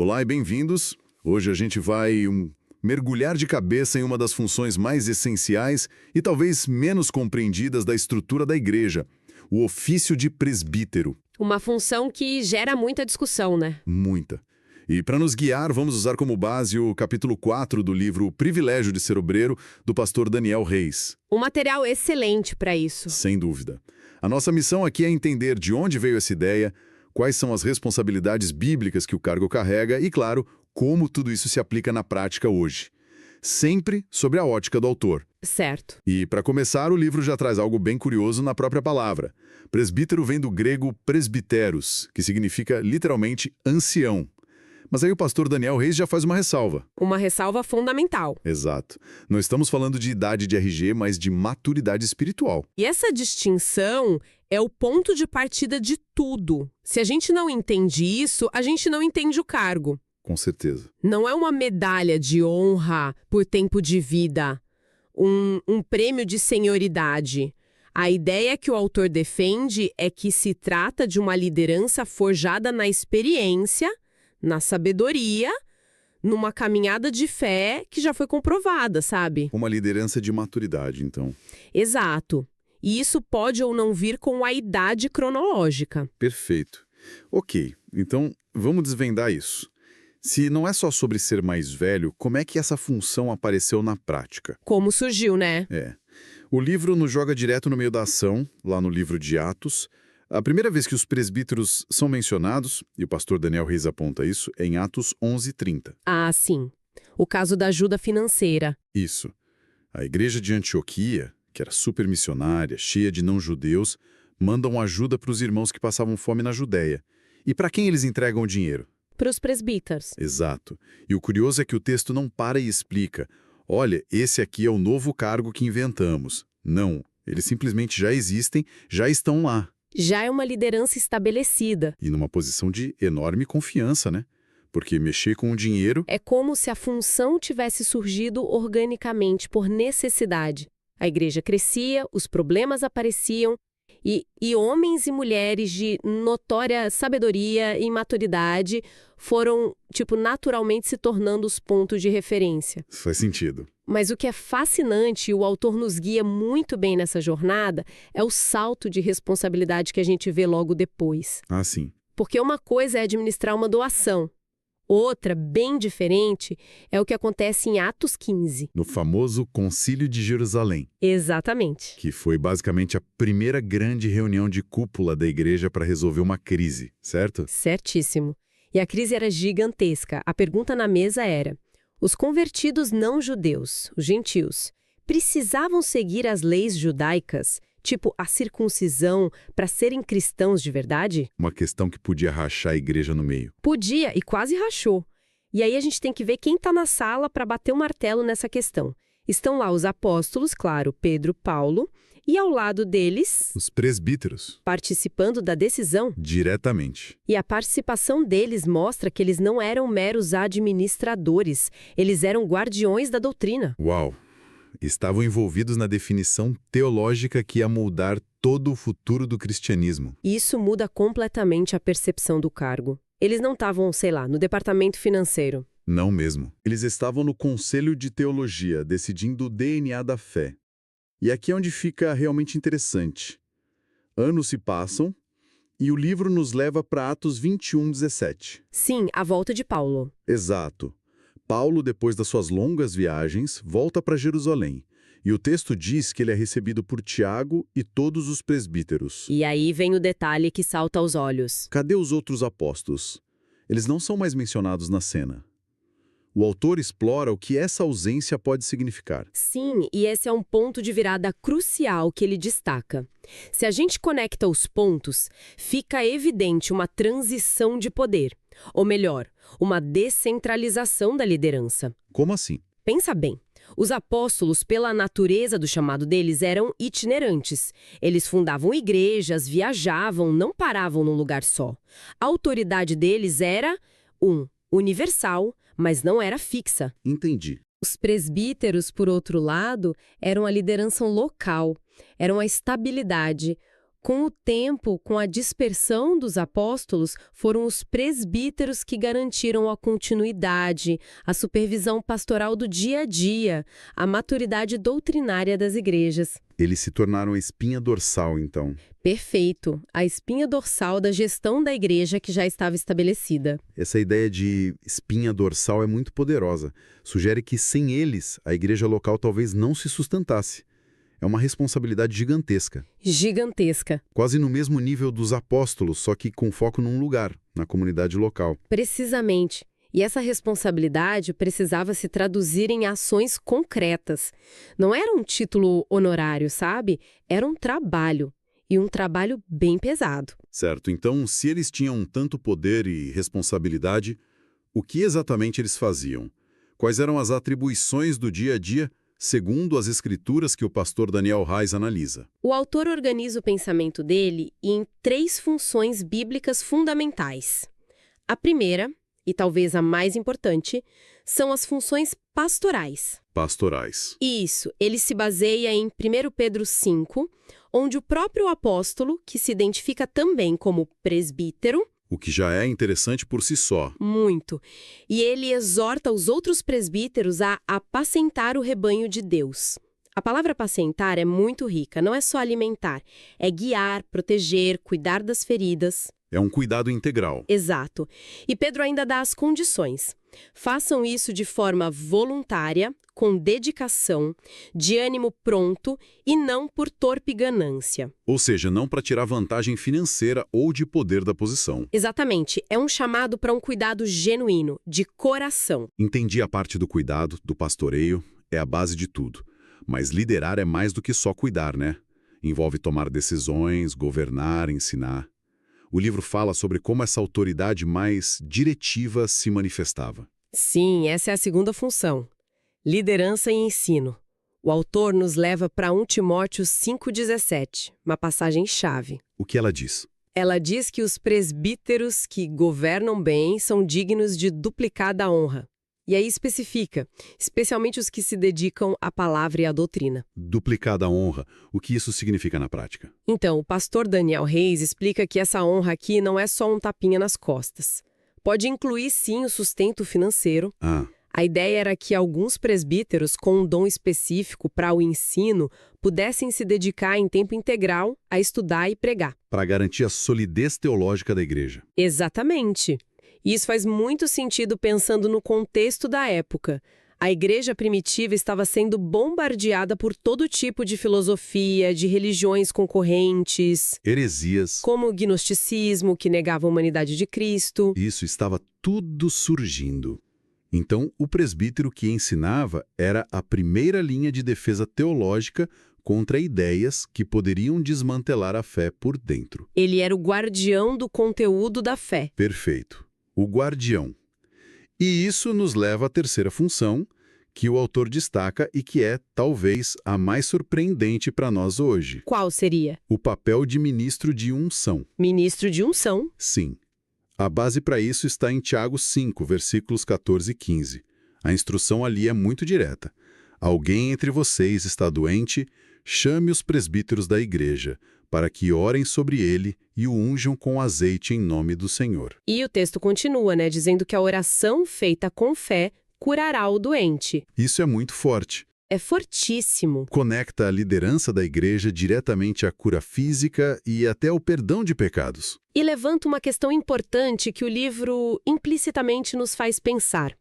Olá e bem-vindos. Hoje a gente vai mergulhar de cabeça em uma das funções mais essenciais e talvez menos compreendidas da estrutura da igreja, o ofício de presbítero. Uma função que gera muita discussão, né? Muita. E para nos guiar, vamos usar como base o capítulo 4 do livro O Privilégio de Ser Obreiro, do pastor Daniel Reis. Um material excelente para isso. Sem dúvida. A nossa missão aqui é entender de onde veio essa ideia, quais são as responsabilidades bíblicas que o cargo carrega e, claro, como tudo isso se aplica na prática hoje. Sempre sob a ótica do autor. Certo. E, para começar, o livro já traz algo bem curioso na própria palavra. Presbítero vem do grego presbiteros, que significa literalmente ancião. Mas aí o pastor Daniel Reis já faz uma ressalva. Uma ressalva fundamental. Exato. Não estamos falando de idade de RG, mas de maturidade espiritual. E essa distinção é o ponto de partida de tudo. Se a gente não entende isso, a gente não entende o cargo. Com certeza. Não é uma medalha de honra por tempo de vida, um prêmio de senioridade. A ideia que o autor defende é que se trata de uma liderança forjada na experiência, na sabedoria, numa caminhada de fé que já foi comprovada, sabe? Uma liderança de maturidade, então. Exato. E isso pode ou não vir com a idade cronológica. Perfeito. Ok, então vamos desvendar isso. Se não é só sobre ser mais velho, como é que essa função apareceu na prática? Como surgiu, né? O livro nos joga direto no meio da ação, lá no livro de Atos. A primeira vez que os presbíteros são mencionados, e o pastor Daniel Reis aponta isso, é em Atos 11:30. Ah, sim. O caso da ajuda financeira. Isso. A igreja de Antioquia, que era super missionária, cheia de não-judeus, mandam ajuda para os irmãos que passavam fome na Judéia. E para quem eles entregam o dinheiro? Para os presbíteros. Exato. E o curioso é que o texto não para e explica: olha, esse aqui é o novo cargo que inventamos. Não, eles simplesmente já existem, já estão lá. Já é uma liderança estabelecida. E numa posição de enorme confiança, né? Porque mexer com o dinheiro... É como se a função tivesse surgido organicamente, por necessidade. A igreja crescia, os problemas apareciam, e homens e mulheres de notória sabedoria e maturidade foram, naturalmente se tornando os pontos de referência. Faz sentido. Mas o que é fascinante, e o autor nos guia muito bem nessa jornada, é o salto de responsabilidade que a gente vê logo depois. Ah, sim. Porque uma coisa é administrar uma doação. Outra, bem diferente, é o que acontece em Atos 15. No famoso Concílio de Jerusalém. Exatamente. Que foi basicamente a primeira grande reunião de cúpula da igreja para resolver uma crise, certo? Certíssimo. E a crise era gigantesca. A pergunta na mesa era: os convertidos não judeus, os gentios, precisavam seguir as leis judaicas, tipo a circuncisão, para serem cristãos de verdade? Uma questão que podia rachar a igreja no meio. Podia, e quase rachou. E aí a gente tem que ver quem está na sala para bater o martelo nessa questão. Estão lá os apóstolos, claro, Pedro, Paulo, e ao lado deles... os presbíteros. Participando da decisão. Diretamente. E a participação deles mostra que eles não eram meros administradores, eles eram guardiões da doutrina. Uau! Estavam envolvidos na definição teológica que ia moldar todo o futuro do cristianismo. Isso muda completamente a percepção do cargo. Eles não estavam, no departamento financeiro. Não mesmo. Eles estavam no Conselho de Teologia, decidindo o DNA da fé. E aqui é onde fica realmente interessante. Anos se passam e o livro nos leva para Atos 21:17. Sim, a volta de Paulo. Exato. Paulo, depois das suas longas viagens, volta para Jerusalém. E o texto diz que ele é recebido por Tiago e todos os presbíteros. E aí vem o detalhe que salta aos olhos. Cadê os outros apóstolos? Eles não são mais mencionados na cena. O autor explora o que essa ausência pode significar. Sim, e esse é um ponto de virada crucial que ele destaca. Se a gente conecta os pontos, fica evidente uma transição de poder. Ou melhor, uma descentralização da liderança. Como assim? Pensa bem. Os apóstolos, pela natureza do chamado deles, eram itinerantes. Eles fundavam igrejas, viajavam, não paravam num lugar só. A autoridade deles era, universal, mas não era fixa. Entendi. Os presbíteros, por outro lado, eram a liderança local, eram a estabilidade, Com o tempo, com a dispersão dos apóstolos, foram os presbíteros que garantiram a continuidade, a supervisão pastoral do dia a dia, a maturidade doutrinária das igrejas. Eles se tornaram a espinha dorsal, então. Perfeito, a espinha dorsal da gestão da igreja que já estava estabelecida. Essa ideia de espinha dorsal é muito poderosa. Sugere que sem eles, a igreja local talvez não se sustentasse. É uma responsabilidade gigantesca. Gigantesca. Quase no mesmo nível dos apóstolos, só que com foco num lugar, na comunidade local. Precisamente. E essa responsabilidade precisava se traduzir em ações concretas. Não era um título honorário, sabe? Era um trabalho. E um trabalho bem pesado. Certo, então, se eles tinham tanto poder e responsabilidade, o que exatamente eles faziam? Quais eram as atribuições do dia a dia, segundo as escrituras que o pastor Daniel Reis analisa? O autor organiza o pensamento dele em 3 funções bíblicas fundamentais. A primeira, e talvez a mais importante, são as funções pastorais. Pastorais. Isso, ele se baseia em 1 Pedro 5, onde o próprio apóstolo, que se identifica também como presbítero, O que já é interessante por si só. muito, e ele exorta os outros presbíteros a apacentar o rebanho de Deus. A palavra apacentar é muito rica, não é só alimentar, é guiar, proteger, cuidar das feridas. É um cuidado integral. Exato. E Pedro ainda dá as condições. Façam isso de forma voluntária, com dedicação, de ânimo pronto e não por torpe ganância. Ou seja, não para tirar vantagem financeira ou de poder da posição. Exatamente. É um chamado para um cuidado genuíno, de coração. Entendi a parte do cuidado, do pastoreio, é a base de tudo. Mas liderar é mais do que só cuidar, né? Envolve tomar decisões, governar, ensinar. O livro fala sobre como essa autoridade mais diretiva se manifestava. Sim, essa é a segunda função. Liderança e ensino. O autor nos leva para 1 Timóteo 5,17, uma passagem-chave. O que ela diz? Ela diz que os presbíteros que governam bem são dignos de duplicada honra. E aí especifica, especialmente os que se dedicam à palavra e à doutrina. Duplicada honra. O que isso significa na prática? Então, o pastor Daniel Reis explica que essa honra aqui não é só um tapinha nas costas. Pode incluir, sim, o sustento financeiro. A ideia era que alguns presbíteros com um dom específico para o ensino pudessem se dedicar em tempo integral a estudar e pregar. Para garantir a solidez teológica da igreja. Exatamente. E isso faz muito sentido pensando no contexto da época. A igreja primitiva estava sendo bombardeada por todo tipo de filosofia, de religiões concorrentes. Heresias. Como o gnosticismo, que negava a humanidade de Cristo. Isso estava tudo surgindo. Então, o presbítero que ensinava era a primeira linha de defesa teológica contra ideias que poderiam desmantelar a fé por dentro. Ele era o guardião do conteúdo da fé. Perfeito. O guardião. E isso nos leva à terceira função, que o autor destaca e que é, talvez, a mais surpreendente para nós hoje. Qual seria? O papel de ministro de unção. Ministro de unção. Sim. A base para isso está em Tiago 5, versículos 14 e 15. A instrução ali é muito direta. Alguém entre vocês está doente, chame os presbíteros da igreja, para que orem sobre ele e o unjam com azeite em nome do Senhor. E o texto continua, dizendo que a oração feita com fé curará o doente. Isso é muito forte. É fortíssimo. Conecta a liderança da igreja diretamente à cura física e até ao perdão de pecados. E levanta uma questão importante que o livro implicitamente nos faz pensar.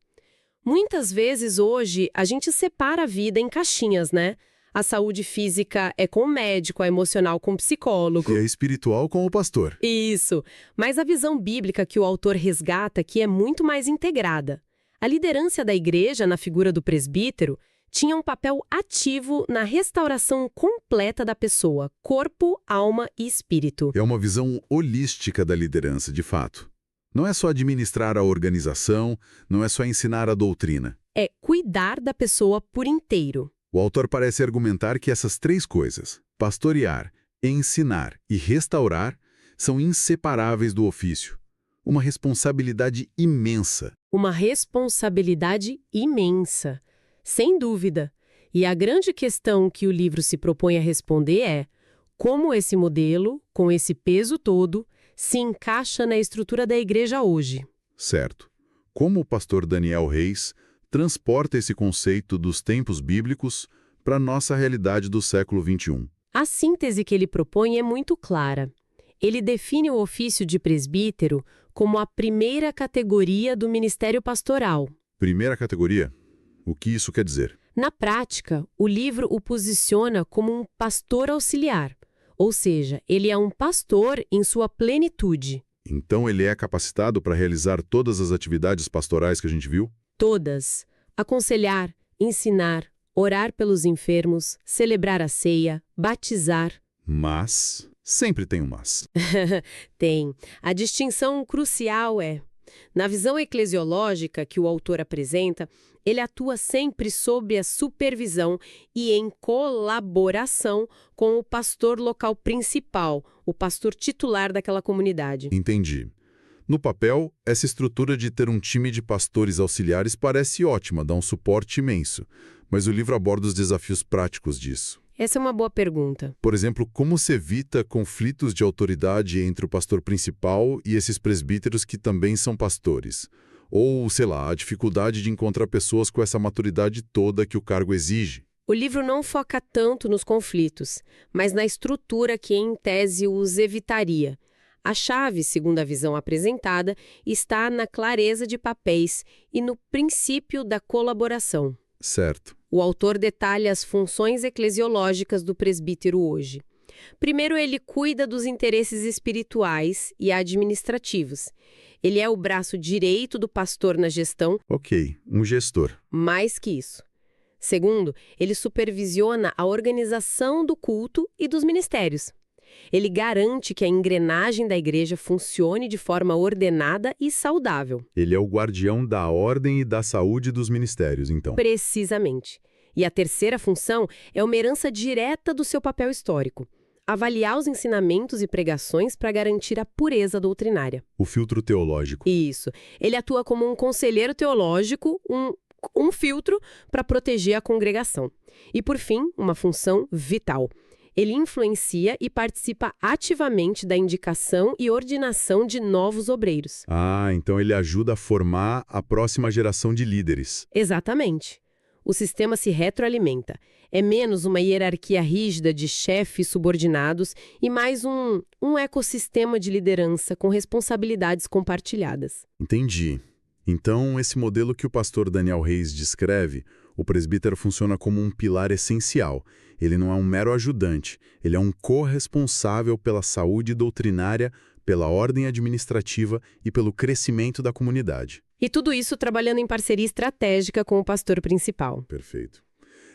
Muitas vezes hoje a gente separa a vida em caixinhas, né? A saúde física é com o médico, a emocional com o psicólogo. E a espiritual com o pastor. Isso. Mas a visão bíblica que o autor resgata aqui é muito mais integrada. A liderança da igreja, na figura do presbítero, tinha um papel ativo na restauração completa da pessoa, corpo, alma e espírito. É uma visão holística da liderança, de fato. Não é só administrar a organização, não é só ensinar a doutrina. É cuidar da pessoa por inteiro. O autor parece argumentar que essas três coisas, pastorear, ensinar e restaurar, são inseparáveis do ofício. Uma responsabilidade imensa. Uma responsabilidade imensa. Sem dúvida. E a grande questão que o livro se propõe a responder é: como esse modelo, com esse peso todo, se encaixa na estrutura da igreja hoje. Certo. Como o pastor Daniel Reis transporta esse conceito dos tempos bíblicos para a nossa realidade do século XXI? A síntese que ele propõe é muito clara. Ele define o ofício de presbítero como a primeira categoria do ministério pastoral. Primeira categoria. O que isso quer dizer? Na prática, o livro o posiciona como um pastor auxiliar, ou seja, ele é um pastor em sua plenitude. Então ele é capacitado para realizar todas as atividades pastorais que a gente viu? Todas. Aconselhar, ensinar, orar pelos enfermos, celebrar a ceia, batizar. Mas sempre tem um mas. Tem. A distinção crucial é: na visão eclesiológica que o autor apresenta, ele atua sempre sob a supervisão e em colaboração com o pastor local principal, o pastor titular daquela comunidade. Entendi. No papel, essa estrutura de ter um time de pastores auxiliares parece ótima, dá um suporte imenso. Mas o livro aborda os desafios práticos disso. Essa é uma boa pergunta. Por exemplo, como se evita conflitos de autoridade entre o pastor principal e esses presbíteros que também são pastores? Ou, sei lá, a dificuldade de encontrar pessoas com essa maturidade toda que o cargo exige? O livro não foca tanto nos conflitos, mas na estrutura que, em tese, os evitaria. A chave, segundo a visão apresentada, está na clareza de papéis e no princípio da colaboração. Certo. O autor detalha as funções eclesiológicas do presbítero hoje. Primeiro, ele cuida dos interesses espirituais e administrativos. Ele é o braço direito do pastor na gestão. Ok, um gestor. Mais que isso. Segundo, ele supervisiona a organização do culto e dos ministérios. Ele garante que a engrenagem da igreja funcione de forma ordenada e saudável. Ele é o guardião da ordem e da saúde dos ministérios, então. Precisamente. E a terceira função é uma herança direta do seu papel histórico: avaliar os ensinamentos e pregações para garantir a pureza doutrinária. O filtro teológico. Isso. Ele atua como um conselheiro teológico, um filtro para proteger a congregação. E, por fim, uma função vital. Ele influencia e participa ativamente da indicação e ordinação de novos obreiros. Ah, então ele ajuda a formar a próxima geração de líderes. Exatamente. O sistema se retroalimenta. É menos uma hierarquia rígida de chefes subordinados e mais um ecossistema de liderança com responsabilidades compartilhadas. Entendi. Então, esse modelo que o pastor Daniel Reis descreve, o presbítero funciona como um pilar essencial. Ele não é um mero ajudante, ele é um corresponsável pela saúde doutrinária, pela ordem administrativa e pelo crescimento da comunidade. E tudo isso trabalhando em parceria estratégica com o pastor principal. Perfeito.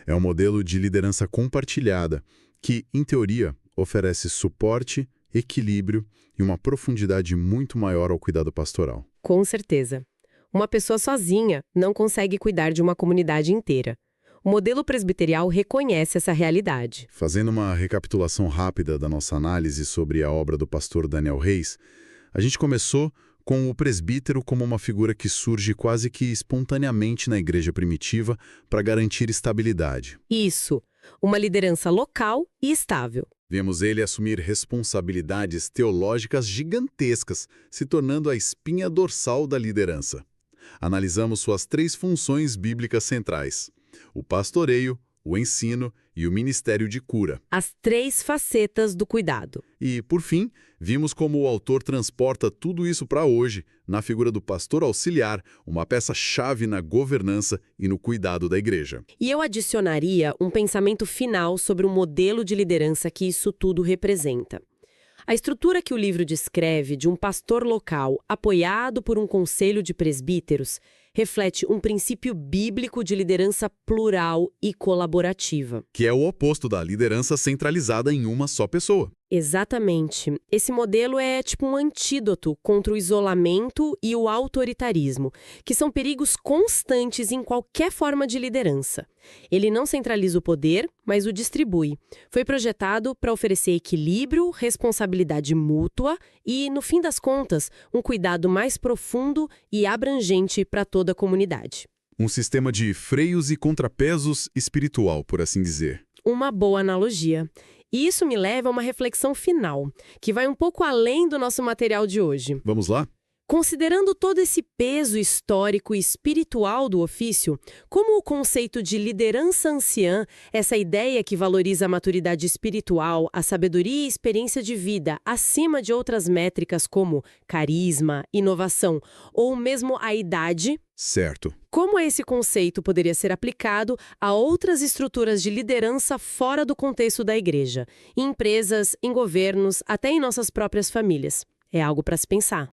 É um modelo de liderança compartilhada que, em teoria, oferece suporte, equilíbrio e uma profundidade muito maior ao cuidado pastoral. Com certeza. Uma pessoa sozinha não consegue cuidar de uma comunidade inteira. O modelo presbiterial reconhece essa realidade. Fazendo uma recapitulação rápida da nossa análise sobre a obra do pastor Daniel Reis, a gente começou com o presbítero como uma figura que surge quase que espontaneamente na igreja primitiva para garantir estabilidade. Isso, uma liderança local e estável. Vemos ele assumir responsabilidades teológicas gigantescas, se tornando a espinha dorsal da liderança. Analisamos suas 3 funções bíblicas centrais: o pastoreio, o ensino e o ministério de cura. As 3 facetas do cuidado. E, por fim, vimos como o autor transporta tudo isso para hoje, na figura do pastor auxiliar, uma peça-chave na governança e no cuidado da igreja. E eu adicionaria um pensamento final sobre o modelo de liderança que isso tudo representa. A estrutura que o livro descreve de um pastor local apoiado por um conselho de presbíteros reflete um princípio bíblico de liderança plural e colaborativa. Que é o oposto da liderança centralizada em uma só pessoa. Exatamente. Esse modelo é tipo um antídoto contra o isolamento e o autoritarismo, que são perigos constantes em qualquer forma de liderança. Ele não centraliza o poder, mas o distribui. Foi projetado para oferecer equilíbrio, responsabilidade mútua e, no fim das contas, um cuidado mais profundo e abrangente para toda a comunidade. Um sistema de freios e contrapesos espiritual, por assim dizer. Uma boa analogia. E isso me leva a uma reflexão final, que vai um pouco além do nosso material de hoje. Vamos lá? Considerando todo esse peso histórico e espiritual do ofício, como o conceito de liderança anciã, essa ideia que valoriza a maturidade espiritual, a sabedoria e experiência de vida, acima de outras métricas como carisma, inovação ou mesmo a idade, Certo. como esse conceito poderia ser aplicado a outras estruturas de liderança fora do contexto da igreja, em empresas, em governos, até em nossas próprias famílias? É algo para se pensar.